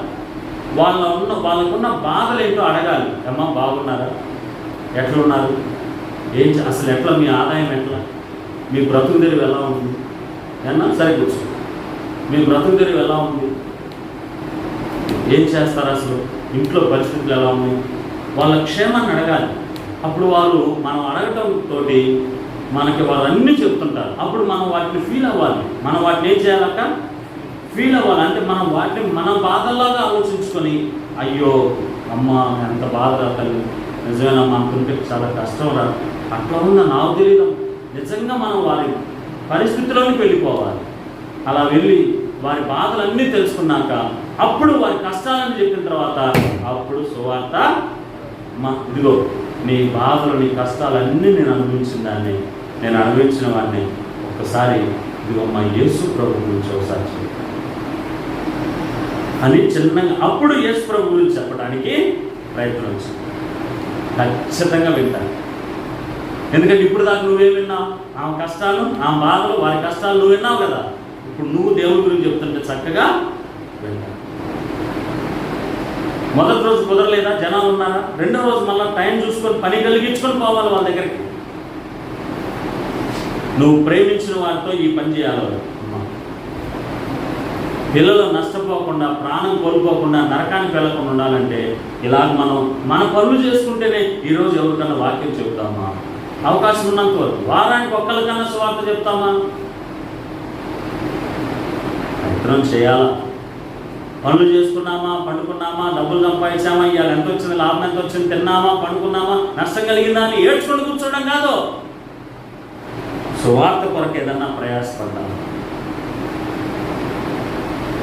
వాళ్ళకున్న బాధలు ఏంటో అడగాలి. అమ్మా బాగున్నారా? ఎట్లున్నారు? అసలు ఎట్లా మీ ఆదాయం ఎట్లా? మీ బ్రతుకు తెరువు ఎలా ఉంది? ఏమన్నా సరే కూర్చో. మీ బ్రతుకు తెరువు ఎలా ఉంది? ఏం చేస్తారు? అసలు ఇంట్లో పరిస్థితులు ఎలా ఉన్నాయి? వాళ్ళ క్షేమాన్ని అడగాలి. అప్పుడు వారు మనం అడగటంతో మనకి వాళ్ళన్నీ చెప్తుంటారు. అప్పుడు మనం వాటిని ఫీల్ అవ్వాలి. మనం వాటిని ఏం చేయాలక్క? ఫీల్ అవ్వాలి. అంటే మనం వాటిని మన బాధల్లాగా ఆలోచించుకొని అయ్యో అమ్మ ఎంత బాధ తల్లి, నిజమేనమ్మా అనుకుంటే చాలా కష్టం రా, అట్లా ఉందా నాకు తెలియదు. నిజంగా మనం వారి పరిస్థితిలోకి వెళ్ళిపోవాలి. అలా వెళ్ళి వారి బాధలన్నీ తెలుసుకున్నాక అప్పుడు వారి కష్టాలని చెప్పిన తర్వాత అప్పుడు సువార్త ఇదిగో నీ బాధలు నీ కష్టాలన్నీ నేను అనుభవించిన దాన్ని, నేను అనుభవించిన వాడిని ఒకసారి ఇదిగో మా యేసు ప్రభు గురించి ఒకసారి చెప్పు అని చిన్నగా అప్పుడు యేసు ప్రభు గురించి చెప్పడానికి ప్రయత్నం చేయి. ఖచ్చితంగా వింటాను. ఎందుకంటే ఇప్పుడు దాకా నువ్వే విన్నావు. ఆమె కష్టాలు, ఆమె బాధలు, వారి కష్టాలు నువ్వు విన్నావు కదా. ఇప్పుడు నువ్వు దేవుడి గురించి చెప్తుంటే చక్కగా వింటావు. మొదటి రోజు కుదరలేదా? జనాలు ఉన్నారా? రెండో రోజు మళ్ళీ టైం చూసుకొని పని కలిగించుకొని పోవాలి వాళ్ళ దగ్గరికి. నువ్వు ప్రేమించిన వారితో ఈ పని చేయాలి. పిల్లలు నష్టపోకుండా, ప్రాణం కోల్పోకుండా, నరకానికి వెళ్ళకుండా ఉండాలంటే ఇలాగ మనం మన పనులు చేసుకుంటేనే ఈరోజు ఎవరికన్నా వాక్యం చెబుతామా? అవకాశం ఉన్నంత వరకు వారానికి ఒక్కరికన్నా సువార్త చెప్తామా? ప్రయత్నం చేయాలా. పనులు చేసుకున్నామా, పండుకున్నామా, డబ్బులు సంపాదించామా, ఇవాళ ఎంత వచ్చింది, లాభం ఎంత వచ్చింది, తిన్నామా, పండుకున్నామా, నష్టం కలిగిందా అని ఏడ్చుకొని కూర్చోవడం కాదు. సువార్త కొరకు ఏదన్నా ప్రయాసపడ్డాము.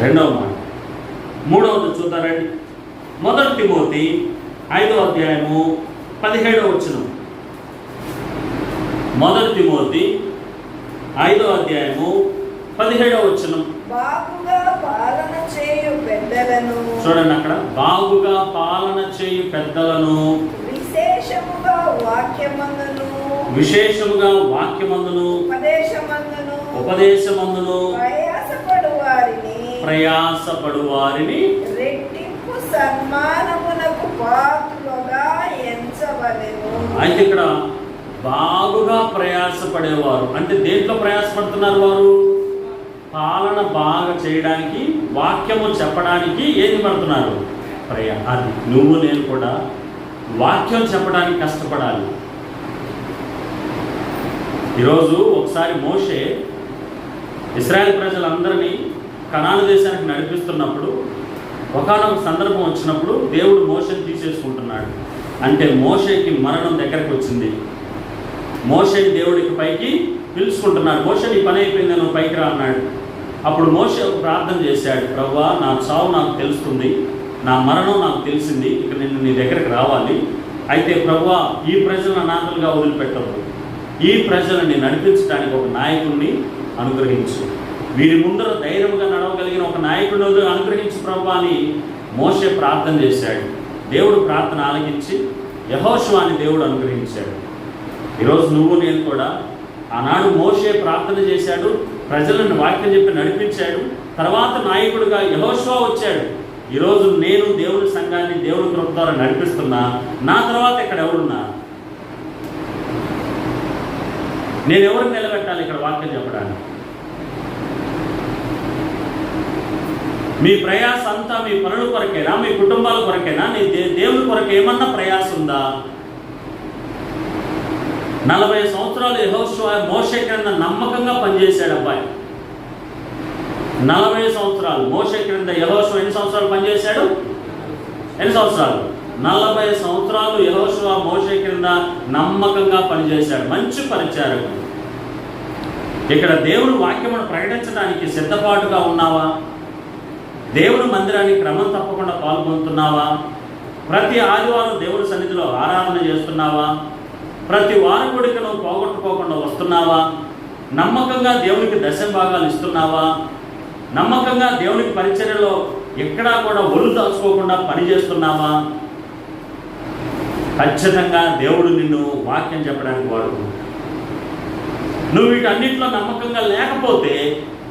రెండవ మాట. మూడవది చూద్దారండి. 1 తిమోతి 5వ అధ్యాయము 17వ వచనం. 1 తిమోతి 5వ అధ్యాయము 17వ వచనం. బాగుగా పాలన చేయు పెద్దలను, చూడండి అక్కడ, బాగుగా పాలన చేయు పెద్దలను, విశేషముగా వాక్యమందును ఉపదేశమందును ప్రయాసపడు వారిని సన్మానమునకు పాత్రులుగా ఎంచవలెను. అయితే ఇక్కడ బాగుగా ప్రయాసపడేవారు అంటే దేంట్లో ప్రయాసపడుతున్నారు వారు? పాలన బాగా చేయడానికి, వాక్యము చెప్పడానికి ఏది పడుతున్నారు? అది నువ్వు నేను కూడా వాక్యం చెప్పడానికి కష్టపడాలి. ఈరోజు ఒకసారి మోషే ఇశ్రాయేల్ ప్రజలందరినీ కనాను దేశానికి నడిపిస్తున్నప్పుడు ఒకానొక సందర్భం వచ్చినప్పుడు దేవుడు మోషేని తీసేసుకుంటున్నాడు. అంటే మోషేకి మరణం దగ్గరకు వచ్చింది. మోషేని దేవుడికి పైకి పిలుచుకుంటున్నాడు. మోషే నీ పని అయిపోయింది, నువ్వు పైకి రా అన్నాడు. అప్పుడు మోషే ప్రార్థన చేశాడు, ప్రభువా నా చావు నాకు తెలుస్తుంది, నా మరణం నాకు తెలిసింది, ఇక నేను నీ దగ్గరకు రావాలి. అయితే ప్రభువా ఈ ప్రజలను అనాథలుగా వదిలిపెట్టవద్దు, ఈ ప్రజలని నడిపించడానికి ఒక నాయకుడిని అనుగ్రహించు, వీరి ముందర ధైర్యంగా నడవగలిగిన ఒక నాయకుడిని అనుగ్రహించు ప్రభువా అని మోషే ప్రార్థన చేశాడు. దేవుడు ప్రార్థన ఆలకించి యెహోషువని దేవుడు అనుగ్రహించాడు. ఈరోజు నువ్వు నేను కూడా ఆనాడు మోషే ప్రార్థన చేశాడు, ప్రజలను వాక్యం చెప్పి నడిపించాడు, తర్వాత నాయకుడిగా యెహోషువ వచ్చాడు. ఈరోజు నేను దేవుని సంఘాన్ని దేవుని కృప ద్వారా నడిపిస్తున్నా, నా తర్వాత ఇక్కడ ఎవరున్నా? నేను ఎవరిని నిలబెట్టాలి ఇక్కడ వాక్యం చెప్పడానికి? మీ ప్రయాస అంతా మీ పనుల కొరకేనా, మీ కుటుంబాల కొరకేనా? నీ దేవుని కొరకు ఏమన్నా ప్రయాస ఉందా? 40 సంవత్సరాలు యెహోషువ మోషే క్రింద నమ్మకంగా పనిచేశాడు. అబ్బాయి 40 సంవత్సరాలు మోషే క్రింద యెహోషువ ఎన్ని సంవత్సరాలు పనిచేశాడు? ఎన్ని సంవత్సరాలు? 40 సంవత్సరాలు యెహోషువ మోషే క్రింద నమ్మకంగా పనిచేశాడు. మంచి పరిచారకుడు. ఇక్కడ దేవుని వాక్యమును ప్రకటించడానికి సిద్ధపాటుగా ఉన్నావా? దేవుని మందిరానికి క్రమం తప్పకుండా పాల్గొంటున్నావా? ప్రతి ఆదివారం దేవుని సన్నిధిలో ఆరాధన చేస్తున్నావా? ప్రతి వారం గుడికి నువ్వు పోగొట్టుకోకుండా వస్తున్నావా? నమ్మకంగా దేవునికి దశభాగాలు ఇస్తున్నావా? నమ్మకంగా దేవునికి పరిచర్యలో ఎక్కడా కూడా ఒళ్ళు దాచుకోకుండా పనిచేస్తున్నావా? ఖచ్చితంగా దేవుడు నిన్ను వాక్యం చెప్పడానికి వాడుకుంటాడు. నువ్వు వీటన్నిటిలో నమ్మకంగా లేకపోతే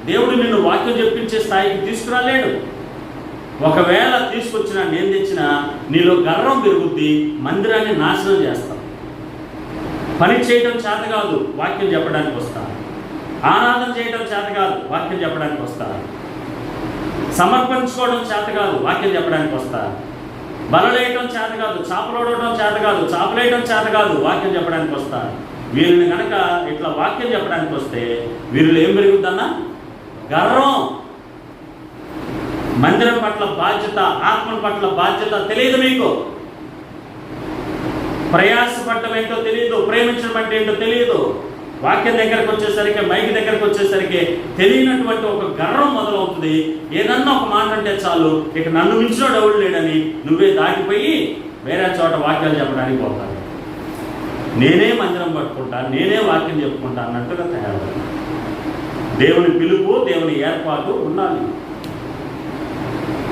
దేవుడు నిన్ను వాక్యం చెప్పించే స్థాయికి తీసుకురాలేడు. ఒకవేళ తీసుకొచ్చినా నేను తెచ్చినా నీలో గర్వం పెరుగుద్ది, మందిరాన్ని నాశనం చేస్తావు. పని చేయడం చేత కాదు, వాక్యం చెప్పడానికి వస్తా. ఆరాధన చేయడం చేత కాదు, వాక్యం చెప్పడానికి వస్తా. సమర్పించుకోవడం చేత కాదు, వాక్యం చెప్పడానికి వస్తా. బలలేయటం చేత కాదు, చాపలోడటం చేత కాదు, చాపలేయటం చేత కాదు, వాక్యం చెప్పడానికి వస్తా. వీరిని కనుక ఇట్లా వాక్యం చెప్పడానికి వస్తే వీరిలో ఏం పెరుగుద్దన్నా? గర్వం. మందిరం పట్ల బాధ్యత, ఆత్మ పట్ల బాధ్యత తెలియదు మీకు. ప్రయాసపడటం ఏంటో తెలియదు, ప్రేమించడం అంటే ఏంటో తెలియదు. వాక్యం దగ్గరకు వచ్చేసరికి, మైకి దగ్గరకు వచ్చేసరికి తెలియనటువంటి ఒక గర్వం మొదలవుతుంది. ఏదన్నా ఒక మాట అంటే చాలు, ఇక నన్ను మించిన ఎవడు లేడని నువ్వే దాటిపోయి వేరే చోట వాక్యాలు చెప్పడానికి పోతాను. నేనే మందిరం పట్టుకుంటా, నేనే వాక్యం చెప్పుకుంటా అన్నట్టుగా తయారవుతాను. దేవుని పిలుపు, దేవుని ఏర్పాటు ఉండాలి.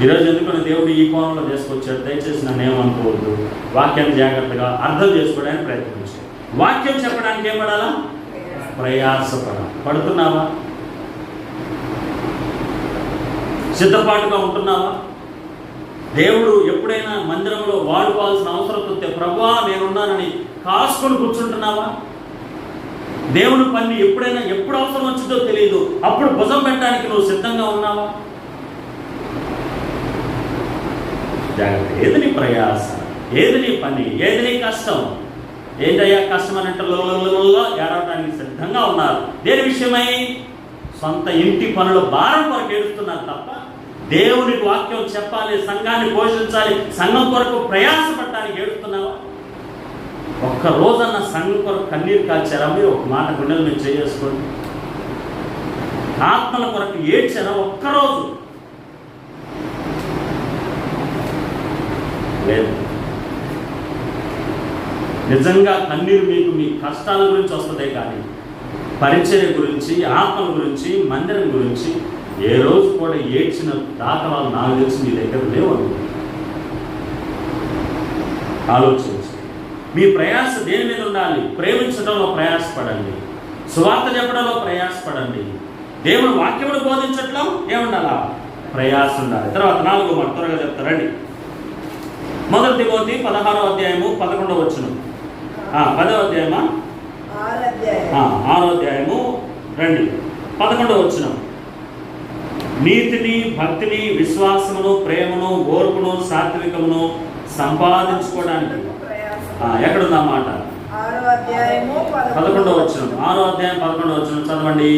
ఈరోజు ఎందుకని దేవుడు ఈ కోణంలో చేసుకొచ్చాడు? దయచేసి నన్ను ఏమనుకోవద్దు. వాక్యాన్ని జాగ్రత్తగా అర్థం చేసుకోవడానికి ప్రయత్నించాడు. వాక్యం చెప్పడానికి ఏం పడాలా? ప్రయాసపడాలి. పడుతున్నావా? సిద్ధపాటుగా ఉంటున్నావా? దేవుడు ఎప్పుడైనా మందిరంలో వాడుకోవాల్సిన అవసరం వస్తే ప్రభువా నేనున్నానని కాసుకొని కూర్చుంటున్నావా? దేవుని పని ఎప్పుడైనా ఎప్పుడు అవసరం వచ్చిందో తెలియదు, అప్పుడు భుజం పెట్టడానికి నువ్వు సిద్ధంగా ఉన్నావా? జాగ్రత్త. ఏది నీ ప్రయాస, ఏది నీ పని, ఏది నీ కష్టం? ఏంటయ్యా కష్టం అని అంటే ఏడవడానికి సిద్ధంగా ఉన్నారు. దేని విషయమై? సొంత ఇంటి పనుల భారం కొరకు ఏడుస్తున్నారు తప్ప దేవునికి వాక్యం చెప్పాలి, సంఘాన్ని పోషించాలి, సంఘం కొరకు ప్రయాసపడటానికి ఏడుస్తున్నావా? ఒక్క రోజన్న సంఘం కొరకు కన్నీరు కాల్చారా? మీరు ఒక మాట గుండెల మీద చేసుకోండి. ఆత్మల కొరకు ఏడ్చారా ఒక్కరోజు? లేదు. నిజంగా కన్నీరు మీకు మీ కష్టాల గురించి వస్తుందే కానీ పరిచర్య గురించి, ఆత్మల గురించి, మందిరం గురించి ఏ రోజు కూడా ఏడ్చిన దాఖలాలు నాకు తెలిసి మీ దగ్గర లేవు. ఆలోచించి మీ ప్రయాస దేని మీద ఉండాలి? ప్రేమించడంలో ప్రయాసపడండి, సువార్త చెప్పడంలో ప్రయాసపడండి, దేవుడు వాక్యమును బోధించట్లో ఏముండాలా? ప్రయాస ఉండాలి. తర్వాత 4వ మాట త్వరగా చెప్తారండి. మొదటి తిమోతి 16వ అధ్యాయము 11వ వచనం. 10వ అధ్యాయమా? 6వ అధ్యాయము రండి 11వ వచనం. నీతిని, భక్తిని, విశ్వాసమును, ప్రేమను, ఓర్పును, సాత్వికమును సంపాదించుకోవడానికి ఎక్కడుందా మాట? 6వ అధ్యాయము 11వ వచనం. 6వ అధ్యాయం 11వ వచనం చదవండి.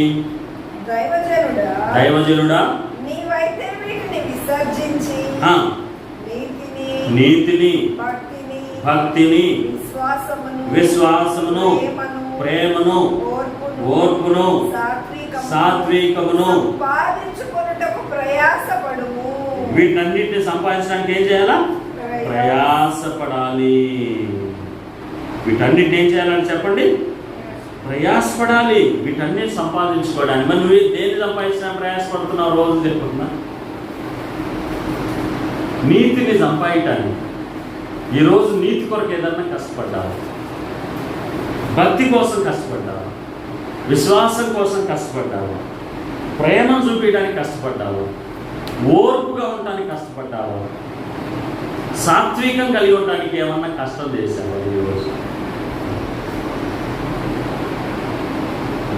దైవజనుడా, నీవైతే వీటిని విసర్జించి నీతిని, భక్తిని, విశ్వాసమును, ప్రేమను, ఓర్పును, సాత్వికమును సంపాదించుకొనుటకు ప్రయాసపడుము. వీటన్నిటిని సంపాదించడానికి ఏం చేయాలా? ప్రయాసపడాలి. వీటన్నిటిని ఏం చేయాలని చెప్పండి? ప్రయాసపడాలి. వీటన్నిటి సంపాదించుకోవడానికి. మరి నువ్వు దేన్ని సంపాదించినా ప్రయాసపడుతున్నావు? రోజు చెప్పుతున్నా నీతిని సంపాదించడానికి. ఈరోజు నీతి కొరకు ఏదన్నా కష్టపడ్డావు, భక్తి కోసం కష్టపడ్డావు, విశ్వాసం కోసం కష్టపడ్డావు, ప్రేమను చూపించడానికి కష్టపడ్డావు, ఓర్పుగా ఉండడానికి కష్టపడ్డావు, సాత్వికం కలిగి ఉండడానికి ఏమన్నా కష్టం చేశావు? ఈరోజు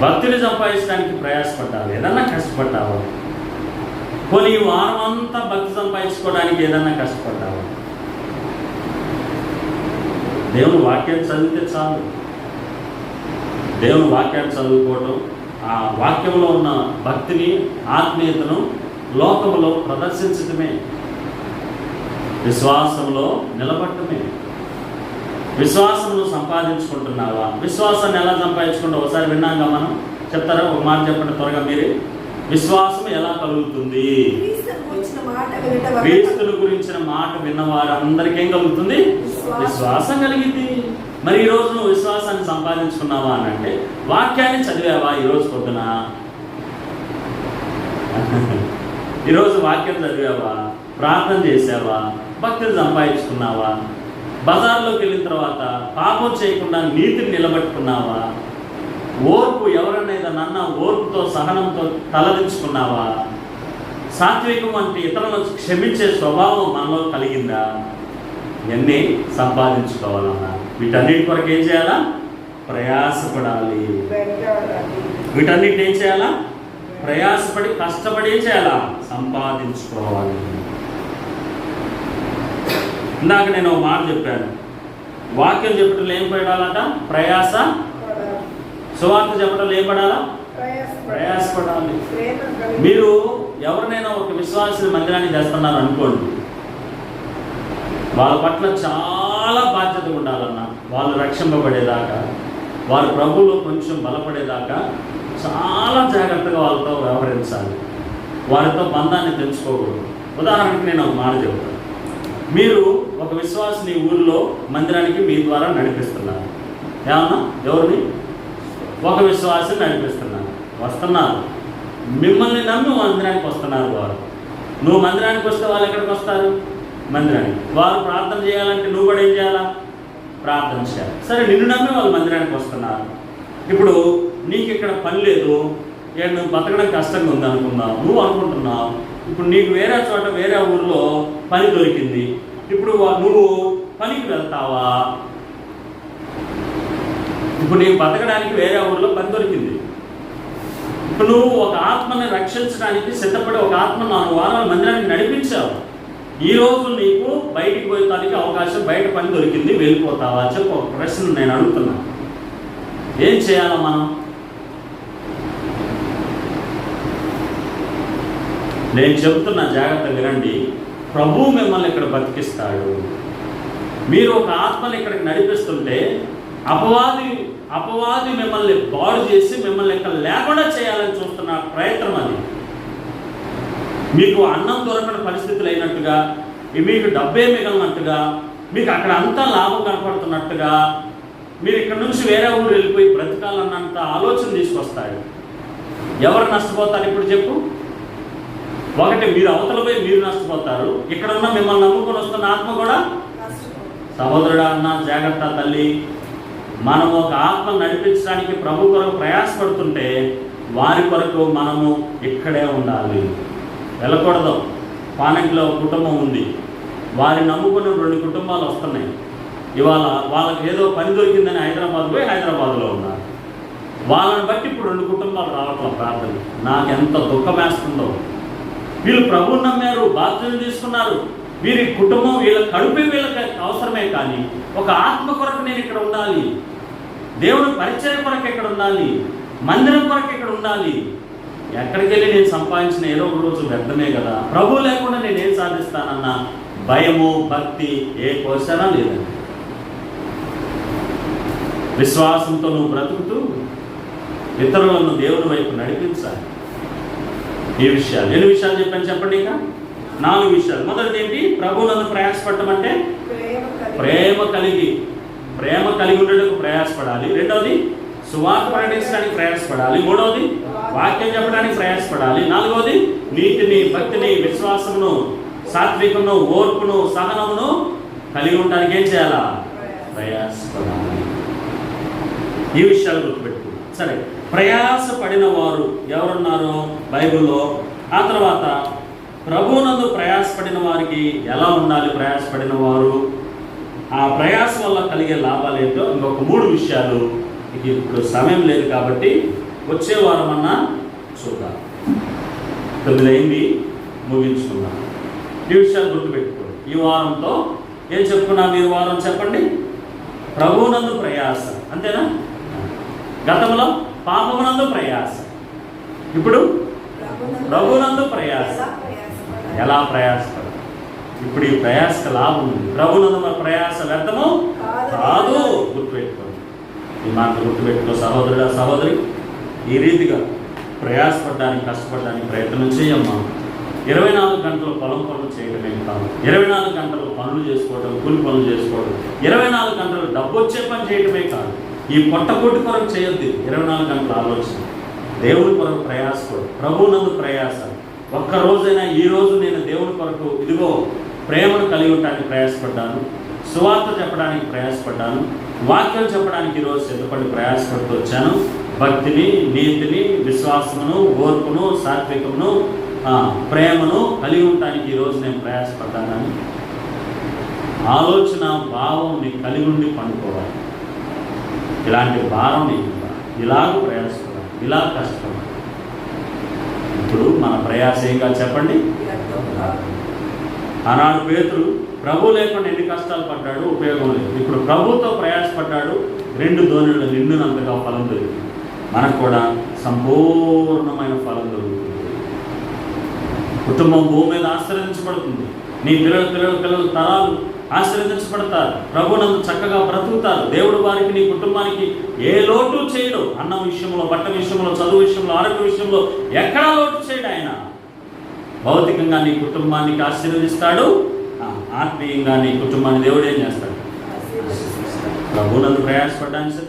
భక్తిని సంపాదించడానికి ప్రయాసపడ్డావు, ఏదన్నా కష్టపడ్డావు. కొన్ని వారం అంతా భక్తి సంపాదించుకోవడానికి ఏదన్నా కష్టపడ్డావు. దేవుని వాక్యాన్ని చదివితే చాలు. దేవుని వాక్యాన్ని చదువుకోవటం, ఆ వాక్యంలో ఉన్న భక్తిని, ఆత్మీయతను లోకంలో ప్రదర్శించటమే, విశ్వాసంలో నిలబడటమే. విశ్వాసమును సంపాదించుకుంటున్నావా? విశ్వాసాన్ని ఎలా సంపాదించుకుంటావు? ఒకసారి విన్నాగా మనం. చెప్తారా? ఒక మాట చెప్పండి త్వరగా మీరే. విశ్వాసం ఎలా కలుగుతుంది? క్రీస్తుని గురించిన మాట విన్నవారు అందరికీ ఏం కలుగుతుంది? విశ్వాసం కలిగింది. మరి ఈరోజు నువ్వు విశ్వాసాన్ని సంపాదించుకున్నావా అని అంటే, వాక్యాన్ని చదివావా ఈరోజు పొద్దున? ఈరోజు వాక్యం చదివావా? ప్రార్థన చేసావా? భక్తిని సంపాదించుకున్నావా? బజార్లోకి వెళ్ళిన తర్వాత పాపం చేయకుండా నీతిని నిలబెట్టుకున్నావా? ఓర్పు, ఎవరన్నా ఏదన్నా అన్నా ఓర్పుతో, సహనంతో తలదించుకున్నావా? సాత్వికం అంటే ఇతరులను క్షమించే స్వభావం మనలో కలిగిందా? ఇవన్నీ సంపాదించుకోవాలన్నా వీటన్నిటి కొరకు ఏం చేయాలా? ప్రయాసపడాలి. వీటన్నిటిని ఏం చేయాలా? ప్రయాసపడి, కష్టపడి ఏం చేయాలా? సంపాదించుకోవాలి. ఇందాక నేను ఒక మాట చెప్పాను. వాక్యం చెప్పటంలో ఏం పడాలట? ప్రయాస. సువార్త చెప్పటంలో ఏం పడాలా? ప్రయాసపడాలి. మీరు ఎవరినైనా ఒక విశ్వాసిని మందిరాన్ని చేస్తున్నారు అనుకోండి, వాళ్ళ పట్ల చాలా బాధ్యత ఉండాలన్నా. వాళ్ళు రక్షింపబడేదాకా, వారు ప్రభువులో కొంచెం బలపడేదాకా చాలా జాగ్రత్తగా వాళ్ళతో వ్యవహరించాలి. వారితో బంధాన్ని పెంచుకోకూడదు. ఉదాహరణకి నేను ఒక మాట చెప్తాను. మీరు ఒక విశ్వాసిని ఊరిలో మందిరానికి మీ ద్వారా నడిపిస్తున్నారు. ఏమన్నా? ఎవరిని? ఒక విశ్వాసిని నడిపిస్తున్నారు. వస్తున్నారు, మిమ్మల్ని నమ్మి మందిరానికి వస్తున్నారు వారు. నువ్వు మందిరానికి వస్తే వాళ్ళు ఎక్కడికి వస్తారు? మందిరానికి. వారు ప్రార్థన చేయాలంటే నువ్వు కూడా ఏం చేయాలా? ప్రార్థన చేయాలి. సరే, నిన్ను నమ్మి వాళ్ళు మందిరానికి వస్తున్నారు. ఇప్పుడు నీకు ఇక్కడ పని లేదు, నువ్వు బతకడం కష్టంగా ఉంది అనుకుందాం. నువ్వు అనుకుంటున్నావు ఇప్పుడు నీకు వేరే చోట, వేరే ఊరిలో పని దొరికింది. ఇప్పుడు నువ్వు పనికి వెళ్తావా? ఇప్పుడు నీకు బతకడానికి వేరే ఊరిలో పని దొరికింది. ఇప్పుడు నువ్వు ఒక ఆత్మని రక్షించడానికి సిద్ధపడి ఒక ఆత్మను 4 వారాల మందిరానికి నడిపించావు. ఈరోజు నీకు బయటికి పోయడానికి అవకాశం, బయట పని దొరికింది, వెళ్ళిపోతావా? చెప్పు. ఒక ప్రశ్న నేను అడుగుతున్నాను. ఏం చేయాలా మనం? నేను చెబుతున్నా, జాగ్రత్త వినండి. ప్రభువు మిమ్మల్ని ఇక్కడ బతికిస్తాడు. మీరు ఒక ఆత్మని ఇక్కడికి నడిపిస్తుంటే అపవాది మిమ్మల్ని బాడు చేసి మిమ్మల్ని ఇక్కడ లేకుండా చేయాలని చూస్తున్న ప్రయత్నం అది. మీకు అన్నం దొరకని పరిస్థితులు అయినట్టుగా, మీకు డబ్బే మిగలనట్టుగా, మీకు అక్కడ అంతా లాభం కనపడుతున్నట్టుగా, మీరు ఇక్కడ నుంచి వేరే ఊరు వెళ్ళిపోయి బ్రతకాలన్నంత ఆలోచన తీసుకొస్తాడు. ఎవరు నష్టపోతారు ఇప్పుడు చెప్పు? ఒకటి, మీరు అవతల పోయి మీరు నష్టపోతారు. ఇక్కడ ఉన్న మిమ్మల్ని నమ్ముకొని వస్తున్న ఆత్మ కూడా. సహోదరుడా, అన్న జాగ్రత్త తల్లి. మనం ఒక ఆత్మను నడిపించడానికి ప్రభు కొరకు ప్రయాసపడుతుంటే వారి కొరకు మనము ఇక్కడే ఉండాలి, వెళ్ళకూడదు. పానకిలో కుటుంబం ఉంది, వారిని నమ్ముకున్న 2 కుటుంబాలు వస్తున్నాయి. ఇవాళ వాళ్ళకి ఏదో పని దొరికిందని హైదరాబాద్ పోయి హైదరాబాద్లో ఉన్నారు. వాళ్ళని బట్టి ఇప్పుడు 2 కుటుంబాలు రావట్లేదు ప్రార్థన. నాకు ఎంత దుఃఖం వేస్తుందో. వీళ్ళు ప్రభువుని నమ్మారు, బాధ్యతలు తీసుకున్నారు. వీరి కుటుంబం వీళ్ళ కడుపే వీళ్ళకి అవసరమే, కానీ ఒక ఆత్మ కొరకు నేను ఇక్కడ ఉండాలి, దేవుని పరిచయం కొరకు ఇక్కడ ఉండాలి, మందిరం కొరకు ఇక్కడ ఉండాలి. ఎక్కడికి వెళ్ళి నేను సంపాదించిన ఏదో ఒక రోజు వ్యర్థమే కదా, ప్రభు లేకుండా నేనేం సాధిస్తానన్న భయము భక్తి ఏ కోసనా లేదండి. విశ్వాసంతో నువ్వు బ్రతుకుతూ ఇతరులను దేవుని వైపు నడిపించాలి. ఈ విషయాలు ఎన్ని విషయాలు చెప్పాను చెప్పండి. ఇక 4 విషయాలు. మొదటిది ఏంటి? ప్రభువులను ప్రయాసపడటం అంటే ప్రేమ కలిగి ఉండటకు ప్రయాసపడాలి. రెండవది సువార్త ప్రకటించడానికి ప్రయాసపడాలి. మూడవది వాక్యం చెప్పడానికి ప్రయాసపడాలి. 4వది నీతిని భక్తిని విశ్వాసమును సాత్వికమును ఓర్పును సహనమును కలిగి ఉండడానికి ఏం చేయాలా? ప్రయాసపడాలి. ఈ విషయాలు గుర్తుపెట్టుకో. సరే, ప్రయాసపడిన వారు ఎవరున్నారో బైబిల్లో. ఆ తర్వాత ప్రభువునందు ప్రయాసపడిన వారికి ఎలా ఉండాలి? ప్రయాసపడిన వారు ఆ ప్రయాస వల్ల కలిగే లాభాలు ఏంటో ఇంకొక 3 విషయాలు. ఇది ఇప్పుడు సమయం లేదు కాబట్టి వచ్చే వారం అన్నా చూద్దాం. 9 అయింది, ముగించుకుందాం. ఈ విషయాలు గుర్తుపెట్టుకోండి. ఈ వారంతో ఏం చెప్పుకున్నాం? మీరు వారం చెప్పండి. ప్రభువునందు ప్రయాస, అంతేనా? గతంలో పాపమునందు ప్రయాస, ఇప్పుడు ప్రభువునందు ప్రయాస. ఎలా ప్రయాసపడ? ఇప్పుడు ఈ ప్రయాసకు లాభం ఉంది. ప్రభువునందు ప్రయాస వ్యర్థము కాదు. గుర్తుపెట్టుకోండి. ఈ మాట గుర్తుపెట్టుకో సహోదరుడా సహోదరి. ఈ రీతిగా ప్రయాసపడడానికి కష్టపడడానికి ప్రయత్నం చేయమ్మా. 24 గంటలు పొలం పనులు చేయడమే కాదు, 24 గంటలు పనులు చేసుకోవడం, కూలి పనులు చేసుకోవడం, 24 గంటలు డబ్బు వచ్చే పని చేయడమే కాదు. ఈ పొట్టకొట్టు కొరకు చేయొద్దు. 24 గంటల ఆలోచన, దేవుని కొరకు ప్రయాసపడు, ప్రభువునందు ప్రయాస. ఒక్క రోజైనా ఈ రోజు నేను దేవుని కొరకు ఇదిగో ప్రేమను కలిగి ఉండడానికి ప్రయాసపడ్డాను, సువార్త చెప్పడానికి ప్రయాసపడ్డాను, వాక్యం చెప్పడానికి ఈరోజు సిద్ధపడి ప్రయాసపడుతూ వచ్చాను. భక్తిని నీతిని విశ్వాసమును ఓర్పును సాత్వికమును ప్రేమను కలిగి ఉండటానికి ఈరోజు నేను ప్రయాసపడ్డానని ఆలోచన భావం నీ కలిగి ఉండి పండుకోవాలి. ఇలాంటి భారం నీకు ఇలాగ ప్రయాసపడాలి, ఇలా కష్టపడాలి. ఇప్పుడు మన ప్రయాస ఏంగా చెప్పండి? ఆనాడు పేతురు ప్రభు లేకుండా ఎన్ని కష్టాలు పడ్డాడు, ఉపయోగం లేదు. ఇప్పుడు ప్రభుతో ప్రయాసపడ్డాడు, 2 దోణులు నిండునంతగా ఫలం దొరికింది. మనకు కూడా సంపూర్ణమైన ఫలం దొరుకుతుంది. కుటుంబం భూమి మీద ఆశీర్వదించబడుతుంది. నీ పిల్లలు తరాలు ఆశీర్వదించబడతారు. ప్రభునందు చక్కగా బ్రతుకుతారు. దేవుడు వారికి నీ కుటుంబానికి ఏ లోటు చేయడు. అన్నం విషయంలో, బట్ట విషయంలో, చదువు విషయంలో, ఆరోగ్య విషయంలో ఎక్కడా లోటు చేయడు. ఆయన భౌతికంగా నీ కుటుంబానికి ఆశీర్వదిస్తాడు, ఆత్మీయంగా నీ కుటుంబాన్ని దేవుడు ఏం చేస్తాడు? ప్రభునందు ప్రయాసపడడానికి